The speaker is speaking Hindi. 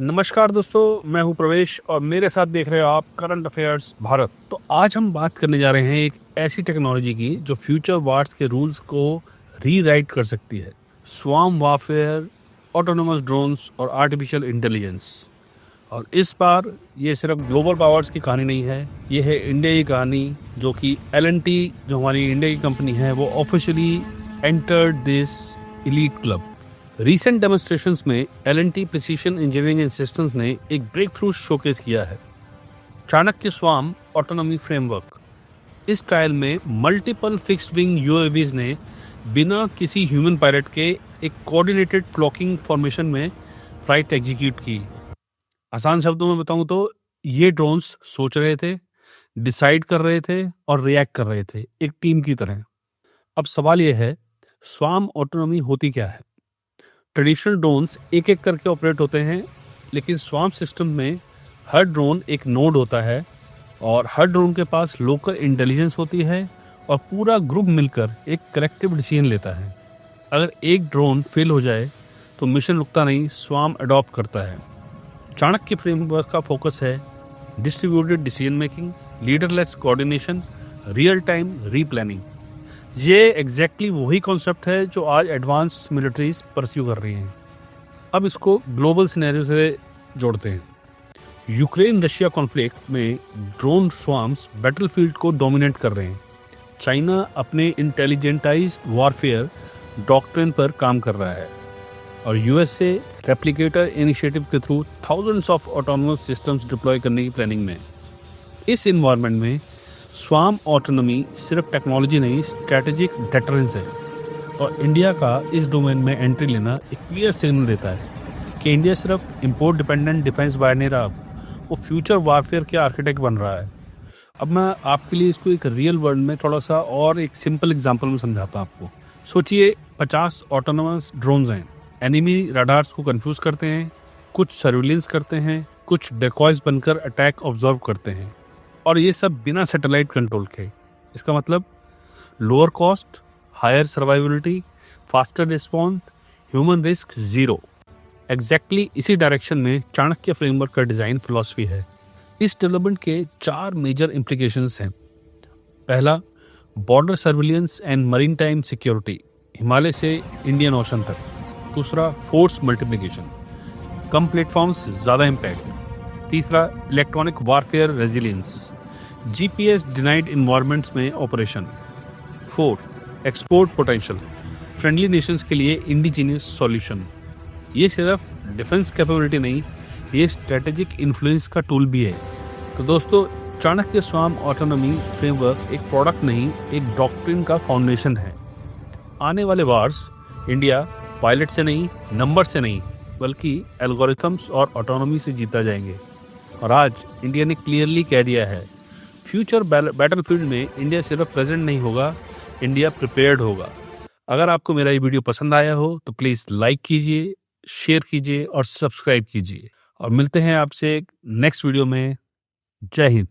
नमस्कार दोस्तों, मैं हूं प्रवेश और मेरे साथ देख रहे हो आप करंट अफेयर्स भारत। तो आज हम बात करने जा रहे हैं एक ऐसी टेक्नोलॉजी की जो फ्यूचर वार्स के रूल्स को रीराइट कर सकती है। स्वार्म वारफेयर, ऑटोनोमस ड्रोन्स और आर्टिफिशियल इंटेलिजेंस। और इस बार ये सिर्फ ग्लोबल पावर्स की कहानी नहीं है, ये है इंडिया की कहानी, जो कि L&T जो हमारी इंडिया की कंपनी है वो officially entered this elite club. Recent demonstrations में L&T precision engineering and systems ने एक ब्रेक थ्रू शोकेस किया है, चाणक्य स्वार्म ऑटोनॉमी फ्रेमवर्क। इस ट्रायल में मल्टीपल फिक्स्ड विंग UAVs ने बिना किसी ह्यूमन पायलट के एक कोऑर्डिनेटेड फ्लॉकिंग फॉर्मेशन में फ्लाइट एग्जीक्यूट की। आसान शब्दों में बताऊं तो ये ड्रोन्स सोच रहे थे, डिसाइड कर रहे थे और रिएक्ट कर रहे थे एक टीम की तरह। अब सवाल यह है, स्वार्म ऑटोनॉमी होती क्या है? ट्रेडिशनल ड्रोन्स एक एक करके ऑपरेट होते हैं, लेकिन स्वार्म सिस्टम में हर ड्रोन एक नोड होता है और हर ड्रोन के पास लोकल इंटेलिजेंस होती है और पूरा ग्रुप मिलकर एक कलेक्टिव डिसीजन लेता है। अगर एक ड्रोन फेल हो जाए तो मिशन रुकता नहीं, स्वार्म अडॉप्ट करता है। चाणक्य फ्रेमवर्क का फोकस है distributed decision making, leaderless coordination, real time replanning. ये एग्जैक्टली वही कॉन्सेप्ट है जो आज एडवांस मिलिट्रीज परस्यू कर रही हैं। अब इसको ग्लोबल सिनेरियो से जोड़ते हैं। यूक्रेन रशिया कॉन्फ्लिक्ट में ड्रोन स्वार्म्स बैटलफील्ड को डोमिनेट कर रहे हैं। चाइना अपने इंटेलिजेंटाइज्ड वॉरफेयर डॉक्ट्रिन पर काम कर रहा है और USA रेप्लिकेटर इनिशिएटिव के through thousands of autonomous systems deploy करने की प्लानिंग में। इस इन्वायरमेंट में स्वार्म ऑटोनॉमी सिर्फ टेक्नोलॉजी नहीं, स्ट्रेटेजिक डेटरेंस है। और इंडिया का इस डोमेन में एंट्री लेना एक क्लियर सिग्नल देता है कि इंडिया सिर्फ इंपोर्ट डिपेंडेंट डिफेंस बायर नहीं रहा, वो फ्यूचर वारफेयर के आर्किटेक्ट बन रहा है। अब मैं आपके लिए इसको एक रियल वर्ल्ड में थोड़ा सा और एक सिंपल एग्जांपल में समझाता हूँ आपको। सोचिए 50 ऑटोनोमस ड्रोन्स हैं, एनिमी रडार्स को कंफ्यूज करते हैं, कुछ सर्विलेंस करते हैं, कुछ डेकॉयज बनकर अटैक ऑब्जर्व करते हैं, और ये सब बिना सैटेलाइट कंट्रोल के। इसका मतलब lower cost, higher survivability, faster response, human risk zero. Exactly इसी डायरेक्शन में चाणक्य फ्रेमवर्क का डिज़ाइन फिलॉसफी है। इस डेवलपमेंट के 4 मेजर इम्प्लीकेशंस हैं। पहला, border surveillance and maritime security, Himalaya से इंडियन ओशन तक। दूसरा, फोर्स मल्टीप्लिकेशन, कम प्लेटफॉर्म्स ज़्यादा इम्पैक्ट। तीसरा, electronic warfare resilience, GPS denied environments में operation. 4, export potential, friendly nations के लिए इंडिजीनियस सॉल्यूशन। ये सिर्फ डिफेंस कैपेबिलिटी नहीं, ये स्ट्रेटेजिक इन्फ्लुएंस का टूल भी है। तो दोस्तों, चाणक्य स्वार्म ऑटोनॉमी फ्रेमवर्क एक प्रोडक्ट नहीं, एक डॉक्ट्रिन का फाउंडेशन है। आने वाले वार्स इंडिया पायलट से नहीं, नंबर से नहीं, बल्कि एल्गोरिथम्स और ऑटोनॉमी से जीता जाएंगे। और आज इंडिया ने क्लियरली कह दिया है, फ्यूचर बैटलफील्ड में इंडिया सिर्फ प्रेजेंट नहीं होगा, इंडिया प्रिपेयर्ड होगा। अगर आपको मेरा ये वीडियो पसंद आया हो तो प्लीज़ लाइक कीजिए, शेयर कीजिए और सब्सक्राइब कीजिए। और मिलते हैं आपसे नेक्स्ट वीडियो में। जय हिंद।